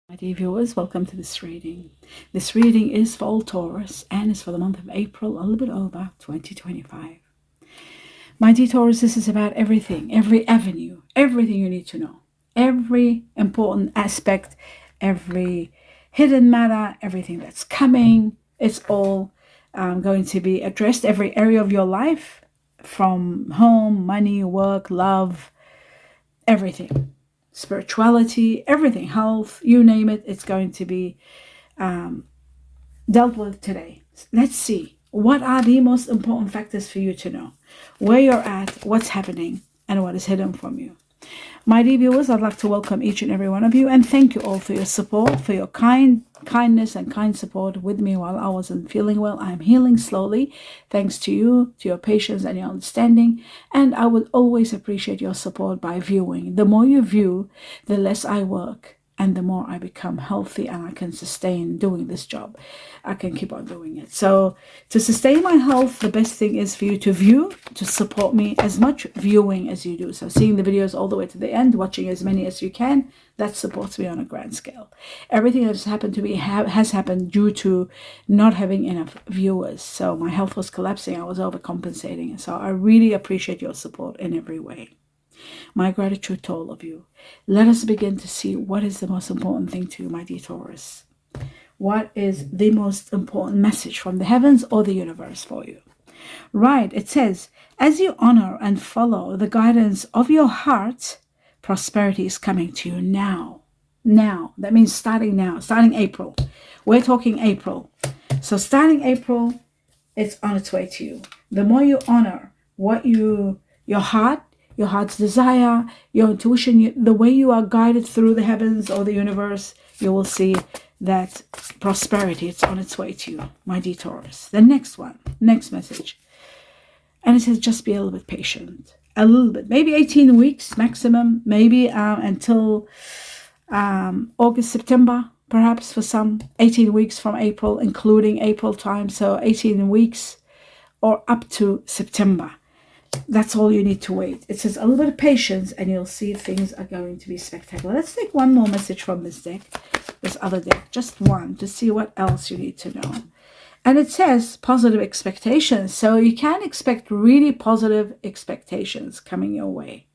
My dear viewers, welcome to this reading. This reading is for all Taurus and is for the month of April, a little bit over 2025. My dear Taurus, this is about everything, every avenue, everything you need to know, every important aspect, every hidden matter, everything that's coming. It's all going to be addressed, every area of your life, from home, money, work, love, everything. Spirituality, everything, health, you name it, it's going to be dealt with today. Let's see, what are the most important factors for you to know? Where you're at, what's happening, and what is hidden from you. My dear viewers, I'd like to welcome each and every one of you and thank you all for your support, for your kindness and kind support with me while I wasn't feeling well. I'm healing slowly thanks to you, to your patience and your understanding, and I would always appreciate your support by viewing. The more you view, the less I work and the more I become healthy and I can sustain doing this job. I can keep on doing it. So to sustain my health, the best thing is for you to view, to support me, as much viewing as you do. So seeing the videos all the way to the end, watching as many as you can, that supports me on a grand scale. Everything that's happened to me has happened due to not having enough viewers. So my health was collapsing. I was overcompensating. So I really appreciate your support in every way. My gratitude to all of you. Let us begin to see what is the most important thing to you, my dear Taurus. What is the most important message from the heavens or the universe for you? Right, it says, as you honor and follow the guidance of your heart, prosperity is coming to you now. Now, that means starting now, starting April. We're talking April. So starting April, it's on its way to you. The more you honor what your heart's desire, your intuition, the way you are guided through the heavens or the universe, you will see that prosperity, it's on its way to you, my dear Taurus. The next message. And it says, just be a little bit patient. A little bit, maybe 18 weeks maximum, maybe until August, September, perhaps for some, 18 weeks from April, including April time. So 18 weeks or up to September. That's all you need to wait. It says a little bit of patience and you'll see things are going to be spectacular. Let's take one more message from this deck, this other deck, just one, to see what else you need to know. And it says positive expectations. So you can expect really positive expectations coming your way.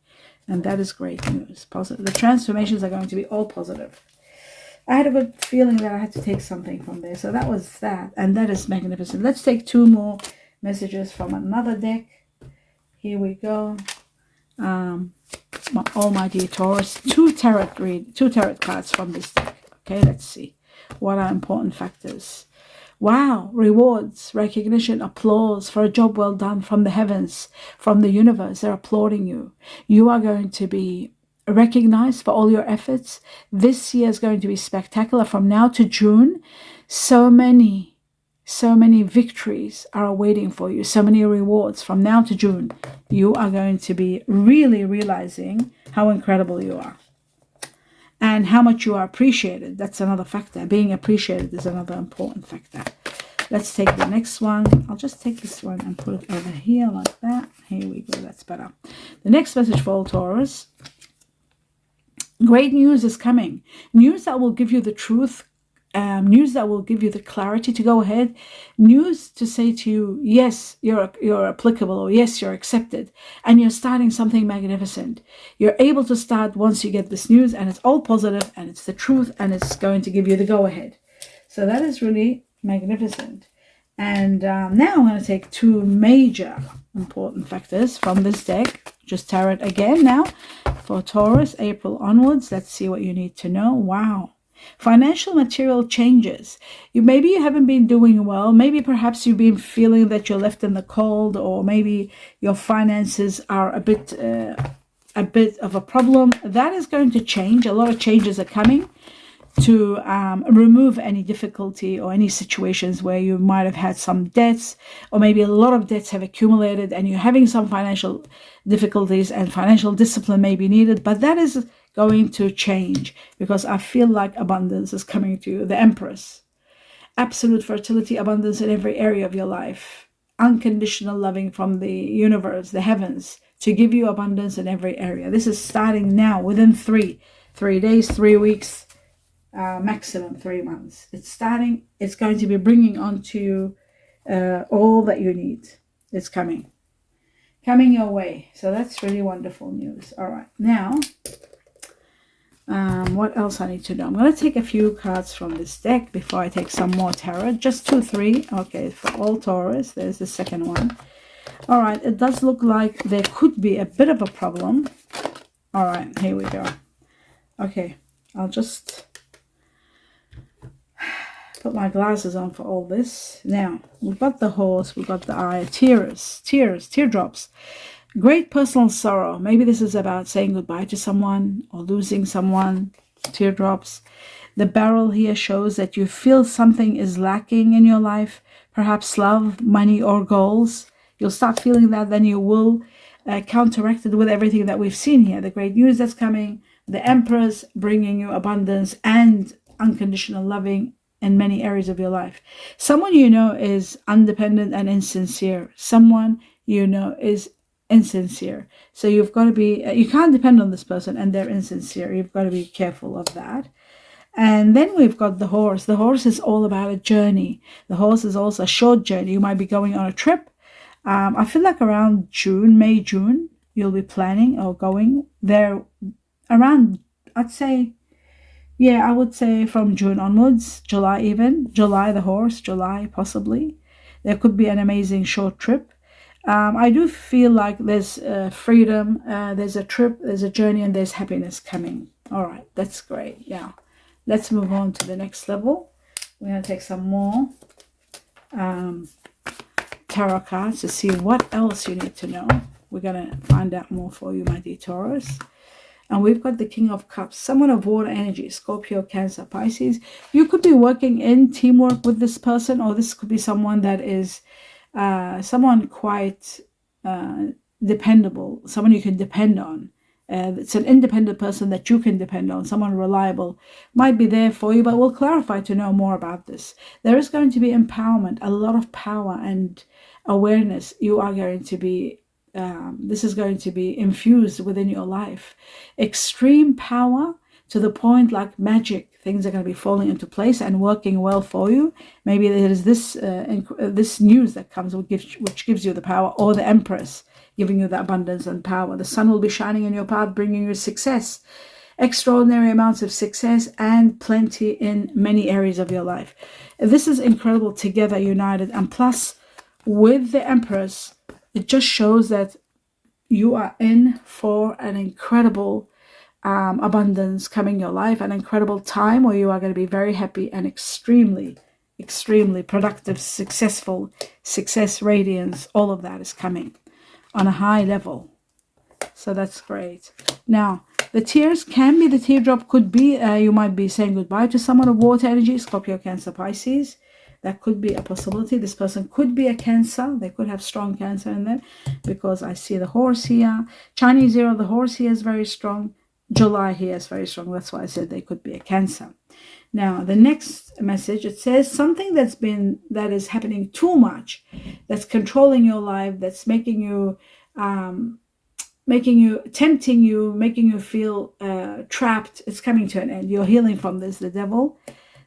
And that is great news. Positive. The transformations are going to be all positive. I had a good feeling that I had to take something from there. So that was that. And that is magnificent. Let's take two more messages from another deck. Here we go. All my dear Taurus, two tarot cards from this deck. Okay, let's see. What are important factors? Wow, rewards, recognition, applause for a job well done from the heavens, from the universe. They're applauding you. You are going to be recognized for all your efforts. This year is going to be spectacular. From now to June, so many victories are awaiting for you, so many rewards. From now to June, you are going to be really realizing how incredible you are and how much you are appreciated. That's another factor. Being appreciated is another important factor. Let's take the next one. I'll just take this one and put it over here like that. Here we go. That's better. The next message for all Taurus. Great news is coming. News that will give you the truth. News that will give you the clarity to go ahead. News to say to you, yes, you're applicable, or yes, you're accepted, and you're starting something magnificent. You're able to start once you get this news, and it's all positive, and it's the truth, and it's going to give you the go ahead. So that is really magnificent. And now I'm going to take two major important factors from this deck. Just tarot again now for Taurus, April onwards. Let's see what you need to know. Wow. Financial material changes. Maybe you haven't been doing well. Maybe perhaps you've been feeling that you're left in the cold, or maybe your finances are a bit of a problem. That is going to change. A lot of changes are coming to remove any difficulty or any situations where you might have had some debts, or maybe a lot of debts have accumulated and you're having some financial difficulties, and financial discipline may be needed. But that is going to change, because I feel like abundance is coming to you. The Empress. Absolute fertility, abundance in every area of your life. Unconditional loving from the universe, the heavens, to give you abundance in every area. This is starting now, within 3 days, 3 weeks. maximum 3 months. It's going to be bringing onto you all that you need. It's coming your way. So that's really wonderful news. All right, now what else I need to know? I'm going to take a few cards from this deck before I take some more tarot. Just 2, 3. Okay, for all Taurus. There's the second one. All right, it does look like there could be a bit of a problem. All right, here we go. Okay, I'll just put my glasses on for all this. Now, we've got the horse, we've got the eye, teardrops. Great personal sorrow. Maybe this is about saying goodbye to someone or losing someone. Teardrops. The barrel here shows that you feel something is lacking in your life. Perhaps love, money, or goals. You'll start feeling that, then you will counteract it with everything that we've seen here. The great news that's coming. The Empress bringing you abundance and unconditional loving in many areas of your life. Someone you know is independent and insincere. Someone you know is insincere. So you've got to be, you can't depend on this person and they're insincere. You've got to be careful of that. And then we've got the horse. The horse is all about a journey. The horse is also a short journey. You might be going on a trip. I feel like around May, June, you'll be planning or going there around, I'd say, yeah, I would say from June onwards, July even. July, the horse, July possibly. There could be an amazing short trip. I do feel like there's freedom, there's a trip, there's a journey, and there's happiness coming. All right, that's great. Yeah, let's move on to the next level. We're going to take some more tarot cards to see what else you need to know. We're going to find out more for you, my dear Taurus. And we've got the King of Cups, someone of water energy, Scorpio, Cancer, Pisces. You could be working in teamwork with this person, or this could be someone that is someone quite dependable, someone you can depend on. It's an independent person that you can depend on, someone reliable, might be there for you, but we'll clarify to know more about this. There is going to be empowerment, a lot of power and awareness. You are going to be, this is going to be infused within your life. Extreme power to the point like magic. Things are going to be falling into place and working well for you. Maybe there is this news that comes which gives you the power, or the Empress giving you the abundance and power. The sun will be shining in your path, bringing you success, extraordinary amounts of success, and plenty in many areas of your life. This is incredible, together, united, and plus with the Empress, it just shows that you are in for an incredible abundance coming your life, an incredible time where you are going to be very happy and extremely productive, successful, success, radiance, all of that is coming on a high level. So that's great. Now, the tears can be, the teardrop could be, you might be saying goodbye to someone of water energy, Scorpio, Cancer, Pisces. That could be a possibility. This person could be a Cancer. They could have strong Cancer in them, because I see the horse here. Chinese zero, the horse here is very strong. July here is very strong. That's why I said they could be a Cancer. Now, the next message, it says something that is happening too much, that's controlling your life, that's making you, tempting you, making you feel trapped. It's coming to an end. You're healing from this. The devil,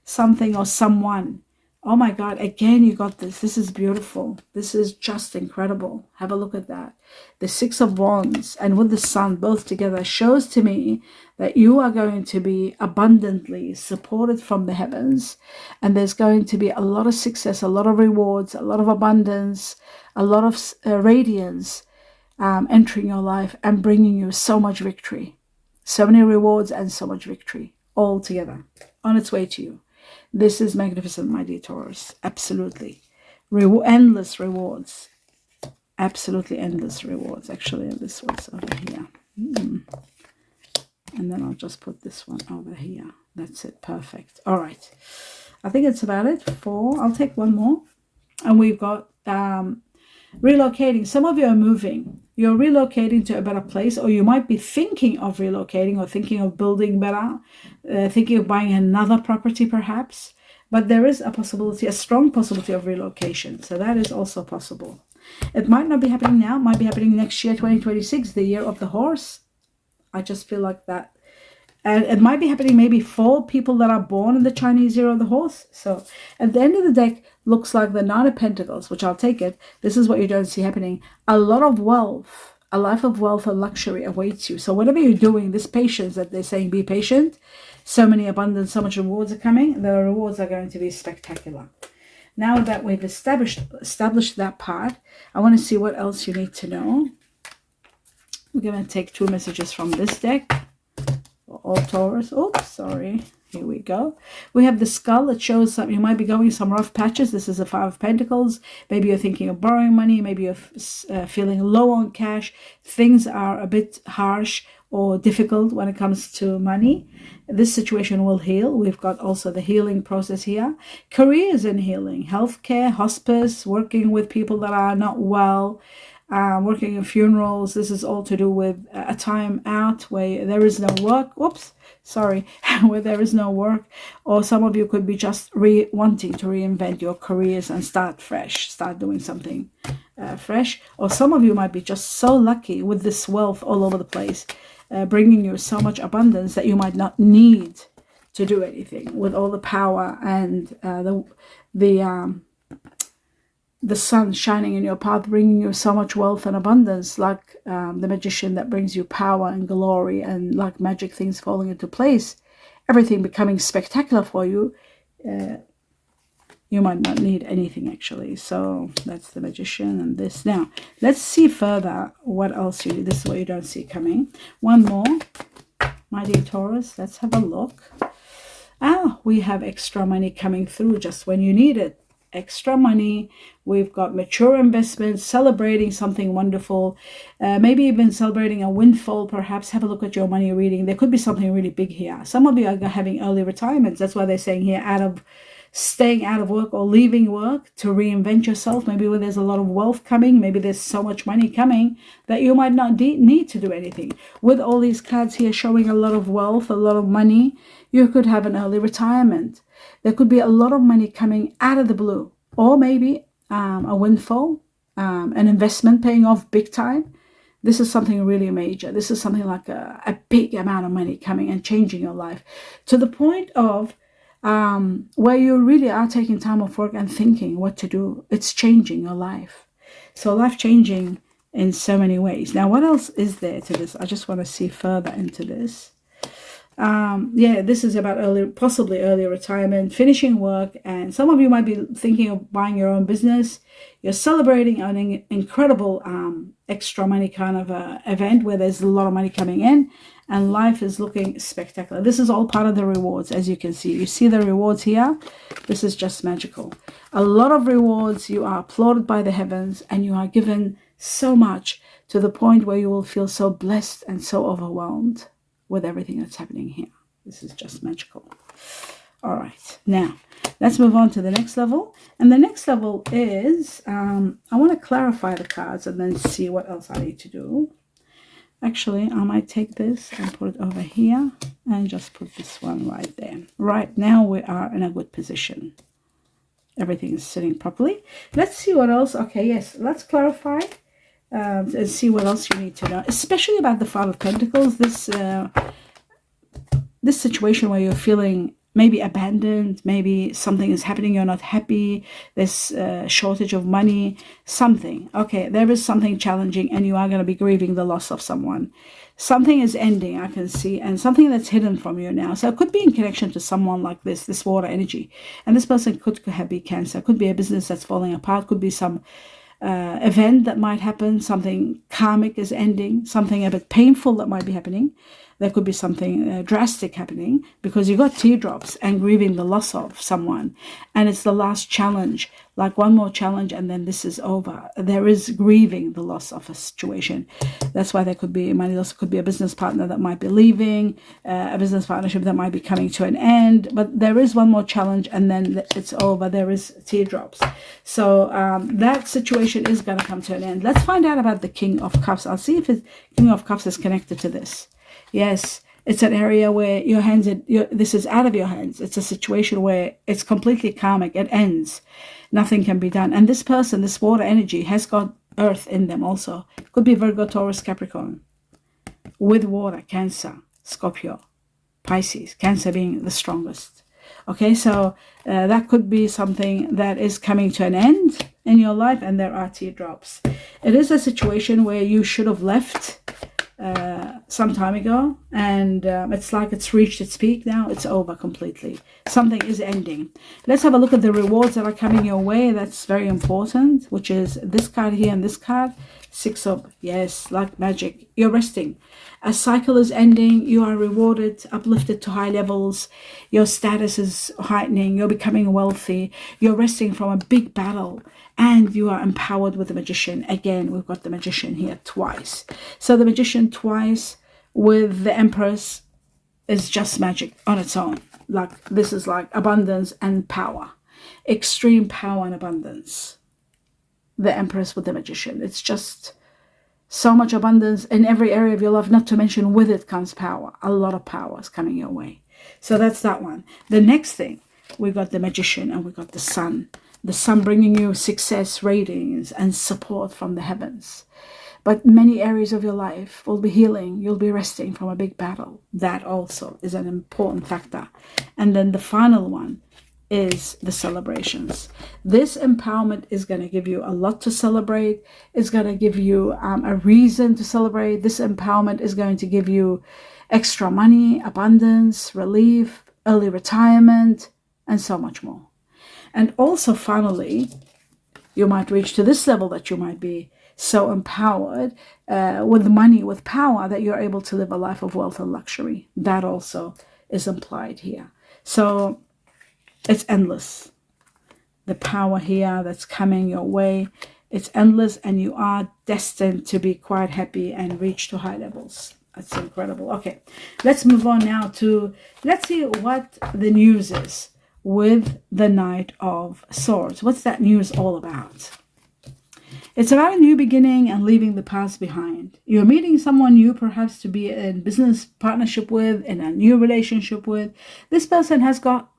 something or someone. Oh my God, again, you got this. This is beautiful. This is just incredible. Have a look at that. The Six of Wands and with the Sun both together shows to me that you are going to be abundantly supported from the heavens. And there's going to be a lot of success, a lot of rewards, a lot of abundance, a lot of radiance entering your life and bringing you so much victory. So many rewards and so much victory all together on its way to you. This is magnificent, my dear Taurus. Absolutely. Endless rewards. Absolutely endless rewards. Actually, this one's over here. And then I'll just put this one over here. That's it. Perfect. All right. I think it's about it for... I'll take one more. And we've got relocating. Some of you are moving. You're relocating to a better place, or you might be thinking of relocating or thinking of building better, thinking of buying another property perhaps. But there is a possibility, a strong possibility of relocation. So that is also possible. It might not be happening now. It might be happening next year, 2026, the year of the horse. I just feel like that And it might be happening maybe for people that are born in the Chinese year of the horse. So at the end of the deck, looks like the Nine of Pentacles, which I'll take it. This is what you don't see happening. A lot of wealth, a life of wealth and luxury awaits you. So whatever you're doing, this patience that they're saying, be patient. So many abundance, so much rewards are coming. The rewards are going to be spectacular. Now that we've established that part, I want to see what else you need to know. We're going to take 2 messages from this deck. All Taurus. Oops, sorry. Here we go. We have the skull. It shows that you might be going some rough patches. This is a 5 of Pentacles. Maybe you're thinking of borrowing money. Maybe you're feeling low on cash. Things are a bit harsh or difficult when it comes to money. This situation will heal. We've got also the healing process here. Careers in healing, healthcare, hospice, working with people that are not well, working in funerals. This is all to do with a time out where there is no work. Whoops, sorry, where there is no work. Or some of you could be just wanting to reinvent your careers and start fresh, start doing something fresh. Or some of you might be just so lucky with this wealth all over the place, bringing you so much abundance that you might not need to do anything, with all the power and the sun shining in your path, bringing you so much wealth and abundance, like the magician that brings you power and glory, and like magic things falling into place, everything becoming spectacular for you. You might not need anything actually. So that's the magician and this. Now let's see further what else you need. This is what you don't see coming. One more, my dear Taurus. Let's have a look. We have extra money coming through just when you need it. Extra money. We've got mature investments, celebrating something wonderful, maybe even celebrating a windfall. Perhaps have a look at your money reading. There could be something really big here. Some of you are having early retirements. That's why they're saying here, staying out of work or leaving work to reinvent yourself. Maybe when there's a lot of wealth coming, maybe there's so much money coming that you might not need to do anything. With all these cards here showing a lot of wealth, a lot of money, you could have an early retirement. There could be a lot of money coming out of the blue, or maybe a windfall, an investment paying off big time. This is something really major. This is something like a big amount of money coming and changing your life to the point of where you really are taking time off work and thinking what to do. It's changing your life. So life changing in so many ways. Now, what else is there to this? I just want to see further into this. This is about possibly early retirement, finishing work, and some of you might be thinking of buying your own business. You're celebrating an incredible extra money kind of event where there's a lot of money coming in and life is looking spectacular. This is all part of the rewards, as you can see. You see the rewards here? This is just magical. A lot of rewards. You are applauded by the heavens and you are given so much to the point where you will feel so blessed and so overwhelmed with everything that's happening here. This is just magical. All right, now let's move on to the next level. And the next level is, I want to clarify the cards and then see what else I need to do. Actually, I might take this and put it over here and just put this one right there. Right now we are in a good position. Everything is sitting properly. Let's see what else. Okay, yes, let's clarify. And see what else you need to know, especially about the Five of Pentacles. This situation where you're feeling maybe abandoned, maybe something is happening, you're not happy, there's a shortage of money, something. Okay, there is something challenging and you are going to be grieving the loss of someone. Something is ending, I can see, and something that's hidden from you now. So it could be in connection to someone like this water energy. And this person could be Cancer, could be a business that's falling apart, could be some event that might happen, something karmic is ending, something a bit painful that might be happening. There could be something drastic happening because you got teardrops and grieving the loss of someone. And it's the last challenge, like one more challenge and then this is over. There is grieving the loss of a situation. That's why there could be money loss. Could be a business partner that might be leaving, a business partnership that might be coming to an end. But there is one more challenge and then it's over. There is teardrops. So that situation is going to come to an end. Let's find out about the King of Cups. I'll see if the King of Cups is connected to this. Yes, it's an area where your hands, this is out of your hands. It's a situation where it's completely karmic. It ends. Nothing can be done. And this person, this water energy, has got earth in them also. Could be Virgo, Taurus, Capricorn. With water, Cancer, Scorpio. Pisces, Cancer being the strongest. Okay, so that could be something that is coming to an end in your life, and there are teardrops. It is a situation where you should have left some time ago, and it's like it's reached its peak now. It's over completely. Something is ending. Let's have a look at the rewards that are coming your way. That's very important, which is this card here and this card. Six of, yes, like magic. You're resting. A cycle is ending. You are rewarded, uplifted to high levels. Your status is heightening. You're becoming wealthy. You're resting from a big battle. And you are empowered with the Magician. Again, we've got the Magician here twice. So the Magician twice with the Empress is just magic on its own. Like, this is like abundance and power. Extreme power and abundance. The Empress with the Magician. It's just so much abundance in every area of your life, not to mention with it comes power. A lot of power is coming your way. So that's that one. The next thing, we got the Magician and we got the Sun. The Sun bringing you success, ratings, and support from the heavens. But many areas of your life will be healing. You'll be resting from a big battle. That also is an important factor. And then the final one is the celebrations. This empowerment is going to give you a lot to celebrate. It's going to give you a reason to celebrate. This empowerment is going to give you extra money, abundance, relief, early retirement, and so much more. And also, finally, you might reach to this level that you might be so empowered with money, with power, that you're able to live a life of wealth and luxury. That also is implied here. So it's endless. The power here that's coming your way, it's endless, and you are destined to be quite happy and reach to high levels. That's incredible. Okay, let's move on now to, let's see what the news is with the Knight of Swords. What's that news all about? It's about a new beginning and leaving the past behind. You're meeting someone new, perhaps to be in business partnership with, in a new relationship with. This person has got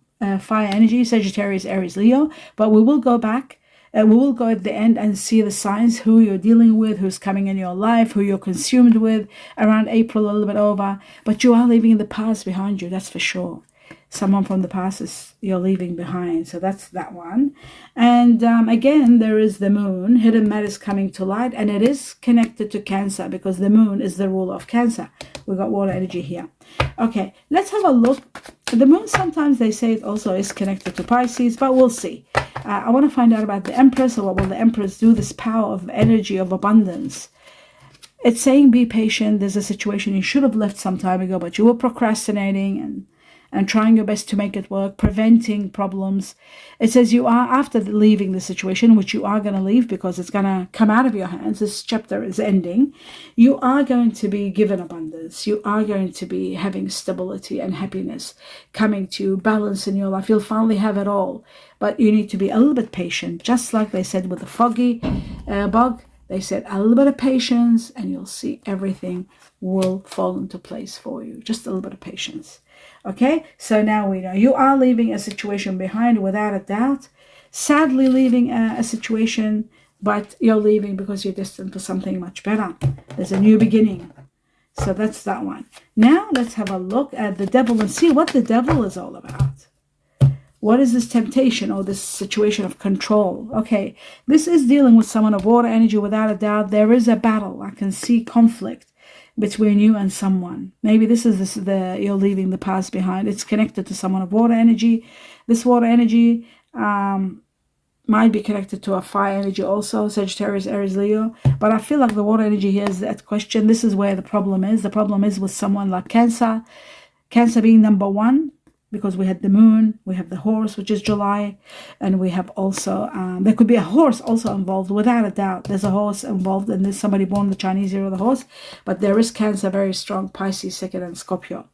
fire energy, Sagittarius, Aries, Leo, but we will go back. We will go at the end and see the signs, who you're dealing with, who's coming in your life, who you're consumed with around April, a little bit over. But you are leaving the past behind you, that's for sure. Someone from the past is you're leaving behind. So that's that one. And again, there is the moon. Hidden matters coming to light. And it is connected to Cancer because the moon is the ruler of Cancer. We've got water energy here. Okay, let's have a look. The moon, sometimes they say it also is connected to Pisces, but we'll see. I want to find out about the Empress. Or what will the Empress do? This power of energy, of abundance. It's saying be patient. There's a situation you should have left some time ago, but you were procrastinating and trying your best to make it work, preventing problems. It says you are, after leaving the situation, which you are going to leave because it's going to come out of your hands, this chapter is ending, you are going to be given abundance. You are going to be having stability and happiness coming to you, balance in your life. You'll finally have it all. But you need to be a little bit patient, just like they said with the foggy bug. They said a little bit of patience and you'll see everything will fall into place for you. Just a little bit of patience. Okay, so now we know you are leaving a situation behind without a doubt. Sadly leaving a situation, but you're leaving because you're destined for something much better. There's a new beginning. So that's that one. Now let's have a look at the devil and see what the devil is all about. What is this temptation or this situation of control? Okay, this is dealing with someone of water energy without a doubt. There is a battle. I can see conflict between you and someone. Maybe this is you're leaving the past behind. It's connected to someone of water energy. This water energy might be connected to a fire energy also, Sagittarius, Aries, Leo. But I feel like the water energy here is that question. This is where the problem is. The problem is with someone like Cancer. Cancer being number one, because we had the moon, we have the horse, which is July, and we have also, there could be a horse also involved, without a doubt. There's a horse involved, and there's somebody born the Chinese year of the horse, but there is Cancer, very strong, Pisces, second, and Scorpio.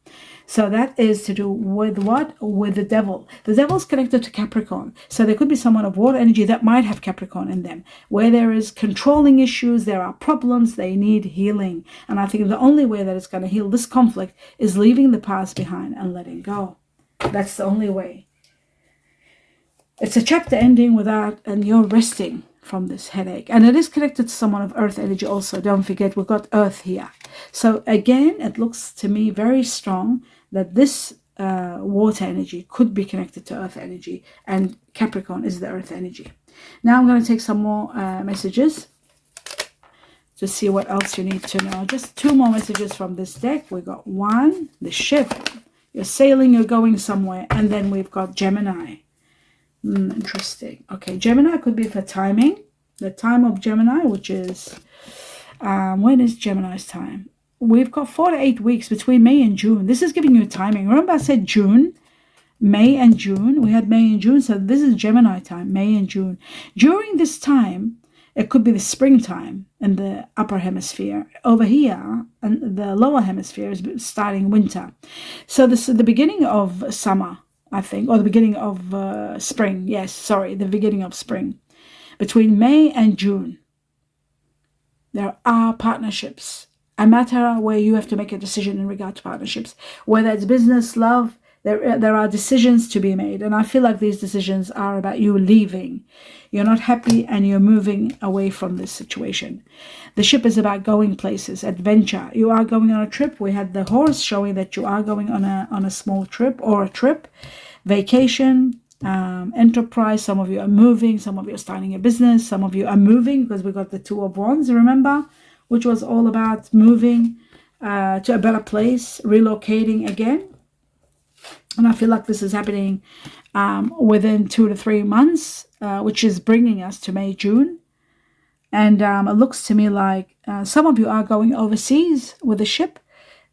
So that is to do with what? With the devil. The devil's connected to Capricorn. So there could be someone of water energy that might have Capricorn in them, where there is controlling issues, there are problems, they need healing. And I think the only way that it's going to heal this conflict is leaving the past behind and letting go. That's the only way. It's a chapter ending without, and you're resting from this headache. And it is connected to someone of earth energy also. Don't forget, we've got earth here. So again, it looks to me very strong that this water energy could be connected to earth energy, and Capricorn is the earth energy. Now I'm going to take some more messages to see what else you need to know. Just 2 more messages from this deck. We got 1, the ship. You're sailing, you're going somewhere. And then we've got Gemini. Interesting. Okay, Gemini could be for timing. The time of Gemini, which is, when is Gemini's time? We've got 4 to 8 weeks between May and June. This is giving you timing. Remember I said June, May and June. We had May and June, so this is Gemini time, May and June. During this time, it could be the springtime in the upper hemisphere. Over here, and the lower hemisphere is starting winter. So this is the beginning of summer, I think, or the beginning of spring. Yes, sorry, the beginning of spring. Between May and June, there are partnerships. A matter where you have to make a decision in regard to partnerships, whether it's business, love. There are decisions to be made, and I feel like these decisions are about you leaving. You're not happy and you're moving away from this situation. The ship is about going places, adventure. You are going on a trip. We had the horse showing that you are going on a small trip or a trip, vacation, enterprise. Some of you are moving, some of you are starting a business, some of you are moving, because we got the 2 of Wands, remember, which was all about moving to a better place, relocating again. And I feel like this is happening within 2 to 3 months, which is bringing us to May, June. And it looks to me like some of you are going overseas with a ship.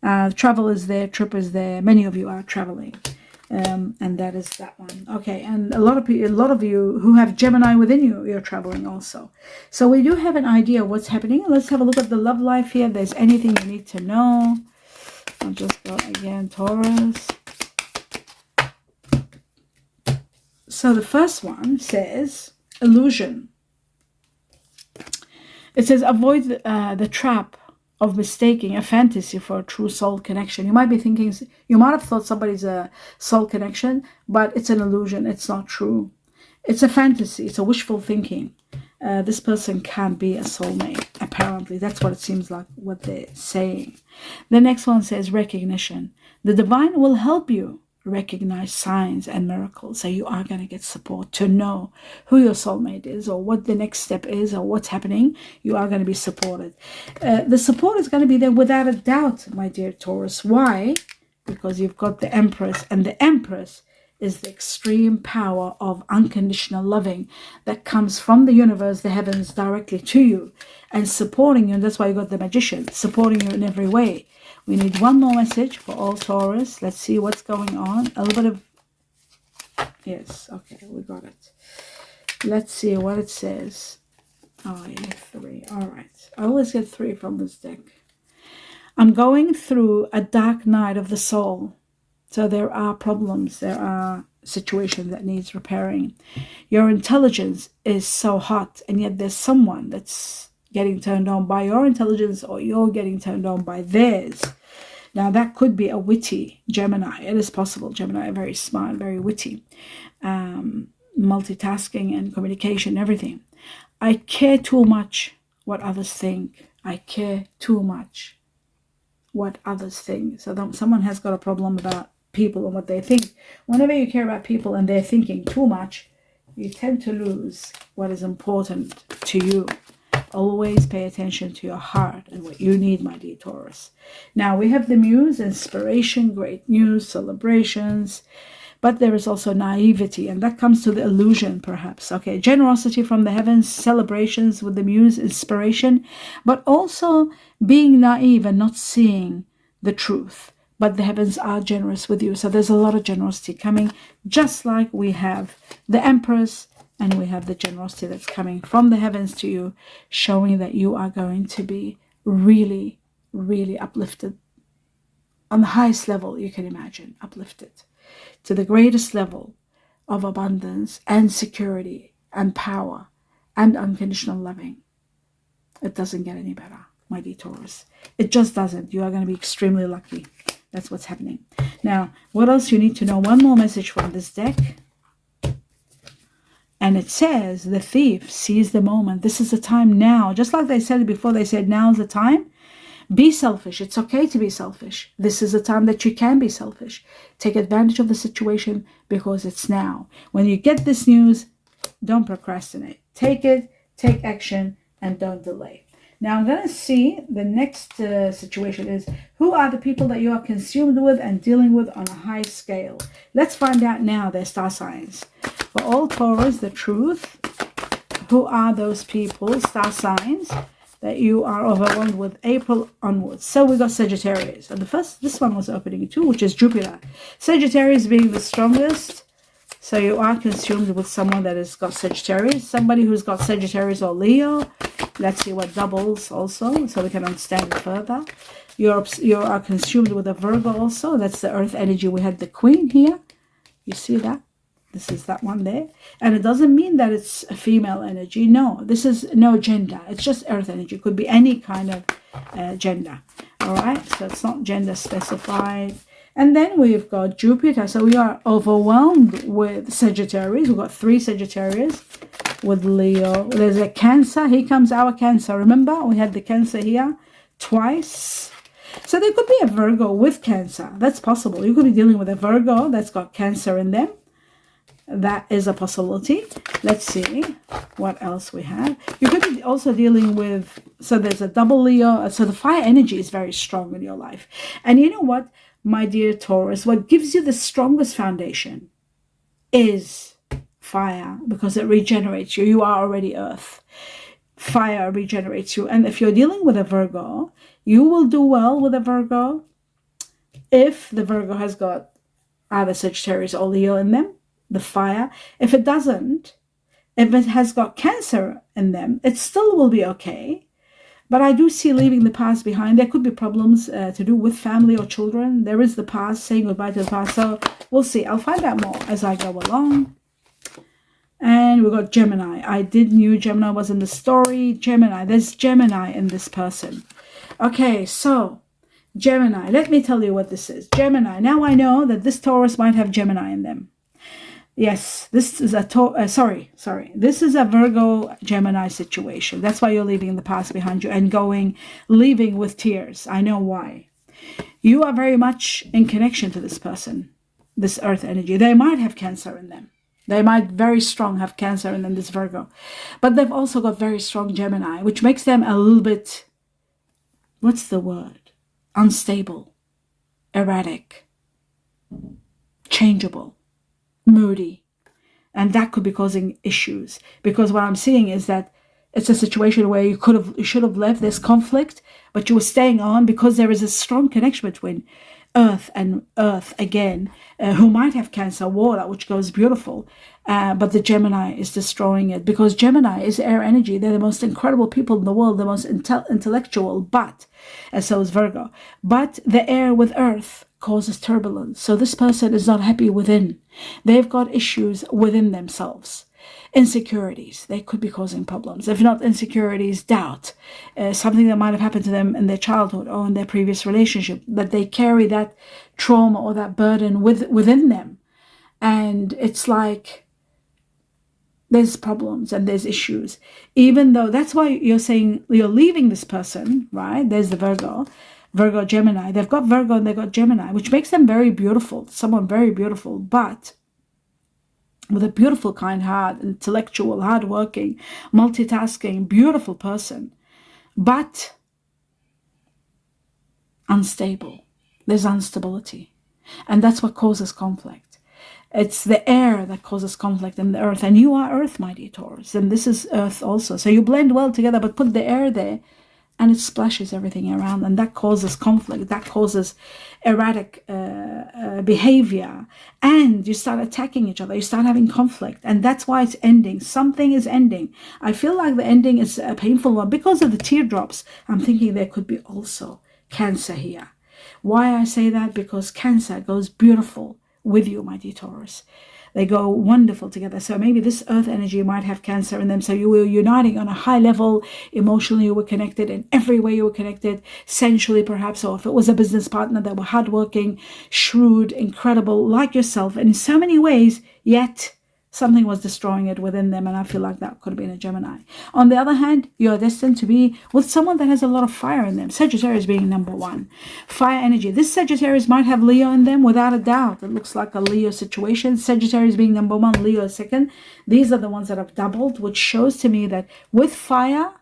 Travel is there, trip is there. Many of you are traveling. And that is that one. Okay, and a lot of you who have Gemini within you, you're traveling also. So we do have an idea of what's happening. Let's have a look at the love life here. If there's anything you need to know. I'll just go again, Taurus. So the first one says illusion. It says avoid the trap of mistaking a fantasy for a true soul connection. You might be thinking, you might have thought somebody's a soul connection, but it's an illusion. It's not true. It's a fantasy. It's a wishful thinking. This person can't be a soulmate. Apparently, that's what it seems like, what they're saying. The next one says recognition. The divine will help you recognize signs and miracles. So you are going to get support to know who your soulmate is, or what the next step is, or what's happening. You are going to be supported. The support is going to be there without a doubt, my dear Taurus. Why? Because you've got the Empress, and the Empress is the extreme power of unconditional loving that comes from the universe, the heavens, directly to you and supporting you. And that's why you got the Magician, supporting you in every way. We need 1 more message for all Taurus. Let's see what's going on. A little bit of... Yes, okay, we got it. Let's see what it says. Oh, yeah, 3. All right. I always get 3 from this deck. I'm going through a dark night of the soul. So there are problems. There are situations that needs repairing. Your intelligence is so hot, and yet there's someone that's getting turned on by your intelligence, or you're getting turned on by theirs. Now, that could be a witty Gemini. It is possible. Gemini are very smart, very witty. Multitasking and communication, everything. I care too much what others think. I care too much what others think. So someone has got a problem about people and what they think. Whenever you care about people and they're thinking too much, you tend to lose what is important to you. Always pay attention to your heart and what you need, my dear Taurus. Now, we have the Muse, inspiration, great news, celebrations, but there is also naivety, and that comes to the illusion, perhaps. Okay, generosity from the heavens, celebrations with the Muse, inspiration, but also being naive and not seeing the truth. But the heavens are generous with you. So there's a lot of generosity coming, just like we have the Empress, and we have the generosity that's coming from the heavens to you, showing that you are going to be really, really uplifted on the highest level you can imagine, uplifted to the greatest level of abundance and security and power and unconditional loving. It doesn't get any better, my dear Taurus. It just doesn't. You are going to be extremely lucky. That's what's happening. Now, what else you need to know? 1 more message from this deck. And it says, the thief sees the moment. This is the time now. Just like they said before, they said now's the time. Be selfish. It's okay to be selfish. This is a time that you can be selfish. Take advantage of the situation because it's now. When you get this news, don't procrastinate. Take it, take action, and don't delay. Now I'm going to see the next situation is, who are the people that you are consumed with and dealing with on a high scale? Let's find out now their star signs. For all Taurus, the truth. Who are those people, star signs, that you are overwhelmed with April onwards? So we got Sagittarius. And this one was opening too, which is Jupiter. Sagittarius being the strongest. So you are consumed with someone that has got Sagittarius. Somebody who's got Sagittarius or Leo. Let's see what doubles also, so we can understand it further. You are consumed with a Virgo also. That's the earth energy. We had the Queen here. You see that? This is that one there. And it doesn't mean that it's a female energy. No, this is no gender. It's just earth energy. It could be any kind of gender. All right? So it's not gender specified. And then we've got Jupiter. So we are overwhelmed with Sagittarius. We've got 3 Sagittarius with Leo. There's a Cancer. Here comes our Cancer. Remember, we had the Cancer here twice. So there could be a Virgo with Cancer. That's possible. You could be dealing with a Virgo that's got Cancer in them. That is a possibility. Let's see what else we have. You could be also dealing with, so there's a double Leo. So the fire energy is very strong in your life. And you know what, my dear Taurus, what gives you the strongest foundation is fire, because it regenerates you. You are already earth. Fire regenerates you. And if you're dealing with a Virgo, you will do well with a Virgo if the Virgo has got either Sagittarius or Leo in them. The fire. If it doesn't, if it has got Cancer in them, it still will be okay. But I do see leaving the past behind. There could be problems to do with family or children. There is the past, saying goodbye to the past. So we'll see. I'll find out more as I go along. And we've got Gemini. I did knew Gemini was in the story. Gemini. There's Gemini in this person. Okay, so Gemini. Let me tell you what this is. Gemini. Now I know that this Taurus might have Gemini in them. Yes, this is a This is a Virgo Gemini situation. That's why you're leaving the past behind you and leaving with tears. I know why. You are very much in connection to this person, this earth energy. They might have Cancer in them. They might very strong have Cancer in them, this Virgo. But they've also got very strong Gemini, which makes them a little bit, what's the word? Unstable, erratic, changeable, moody, and that could be causing issues, because what I'm seeing is that it's a situation where you should have left this conflict, but you were staying on because there is a strong connection between earth and earth again, who might have Cancer, water, which goes beautiful, but the Gemini is destroying it, because Gemini is air energy. They're the most incredible people in the world, the most intellectual, but, and so is Virgo, but the air with earth causes turbulence. So this person is not happy within. They've got issues within themselves. Insecurities, they could be causing problems. If not insecurities, doubt, something that might have happened to them in their childhood or in their previous relationship, that they carry that trauma or that burden within them. And it's like there's problems and there's issues. Even though, that's why you're saying you're leaving this person, right? There's the Virgo Gemini. They've got Virgo and they've got Gemini, which makes them very beautiful, someone very beautiful, but with a beautiful, kind heart, intellectual, hardworking, multitasking, beautiful person, but unstable. There's instability, and that's what causes conflict. It's the air that causes conflict in the earth, and you are earth, my dear Taurus, and this is earth also. So you blend well together, but put the air there, and it splashes everything around, and that causes conflict, that causes erratic behavior, and you start attacking each other, you start having conflict, and that's why it's ending. Something is ending. I feel like the ending is a painful one because of the teardrops. I'm thinking there could be also Cancer here. Why I say that? Because Cancer goes beautiful with you, my dear Taurus. They go wonderful together. So maybe this earth energy might have Cancer in them. So you were uniting on a high level. Emotionally, you were connected. In every way, you were connected. Sensually, perhaps. Or if it was a business partner, they were hardworking, shrewd, incredible, like yourself. And in so many ways, yet Something was destroying it within them, and I feel like that could have been a Gemini. On the other hand, you're destined to be with someone that has a lot of fire in them. Sagittarius being number one. Fire energy. This Sagittarius might have Leo in them without a doubt. It looks like a Leo situation. Sagittarius being number one, Leo second. These are the ones that have doubled, which shows to me that with fire,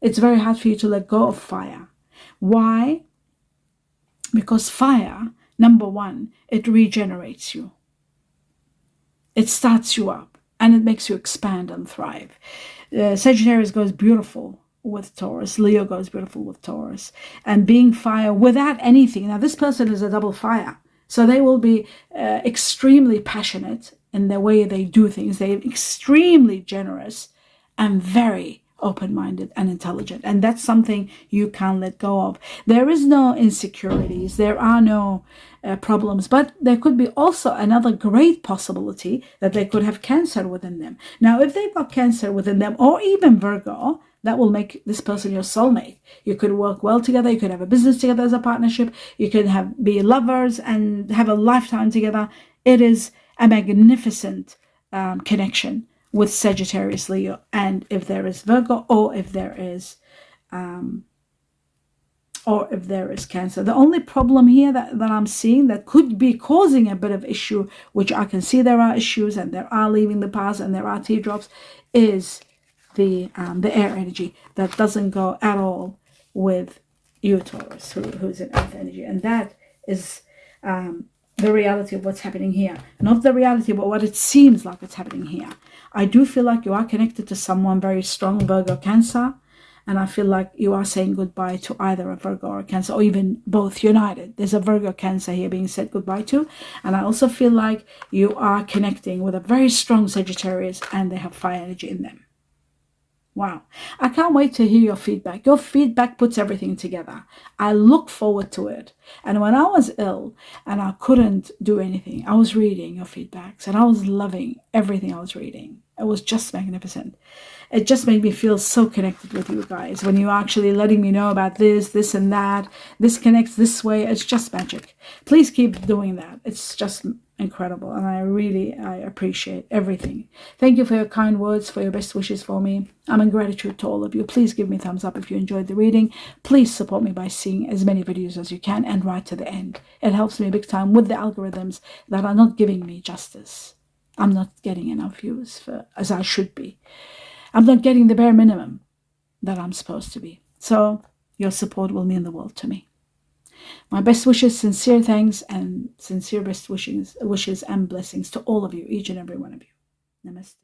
it's very hard for you to let go of fire. Why? Because fire, number one, it regenerates you. It starts you up and it makes you expand and thrive. Sagittarius goes beautiful with Taurus. Leo goes beautiful with Taurus. And being fire without anything. Now, this person is a double fire. So they will be extremely passionate in the way they do things. They're extremely generous and very open-minded and intelligent. And that's something you can't let go of. There is no insecurities. There are no problems. But there could be also another great possibility that they could have Cancer within them. Now, if they've got Cancer within them, or even Virgo, that will make this person your soulmate. You could work well together. You could have a business together as a partnership. You could be lovers and have a lifetime together. It is a magnificent connection with Sagittarius, Leo, and if there is Virgo, or if there is Cancer. The only problem here that I'm seeing that could be causing a bit of issue, which I can see there are issues and there are leaving the past and there are teardrops, is the air energy that doesn't go at all with you, Taurus, who's an earth energy, and that is the reality of what's happening here. Not the reality, but what it seems like it's happening here. I do feel like you are connected to someone very strong, Virgo, Cancer, and I feel like you are saying goodbye to either a Virgo or a Cancer, or even both united. There's a Virgo, Cancer here being said goodbye to, and I also feel like you are connecting with a very strong Sagittarius, and they have fire energy in them. Wow. I can't wait to hear your feedback. Your feedback puts everything together. I look forward to it. And when I was ill and I couldn't do anything, I was reading your feedbacks and I was loving everything I was reading. It was just magnificent. It just made me feel so connected with you guys. When you're actually letting me know about this and that, this connects this way, it's just magic. Please keep doing that. It's just incredible, and I appreciate everything. Thank you for your kind words, for your best wishes for me. I'm in gratitude to all of you. Please give me a thumbs up if you enjoyed the reading. Please support me by seeing as many videos as you can and right to the end. It helps me big time with the algorithms that are not giving me justice. I'm not getting enough views as I should be. I'm not getting the bare minimum that I'm supposed to be. So your support will mean the world to me. My best wishes, sincere thanks, and sincere best wishes and blessings to all of you, each and every one of you. Namaste.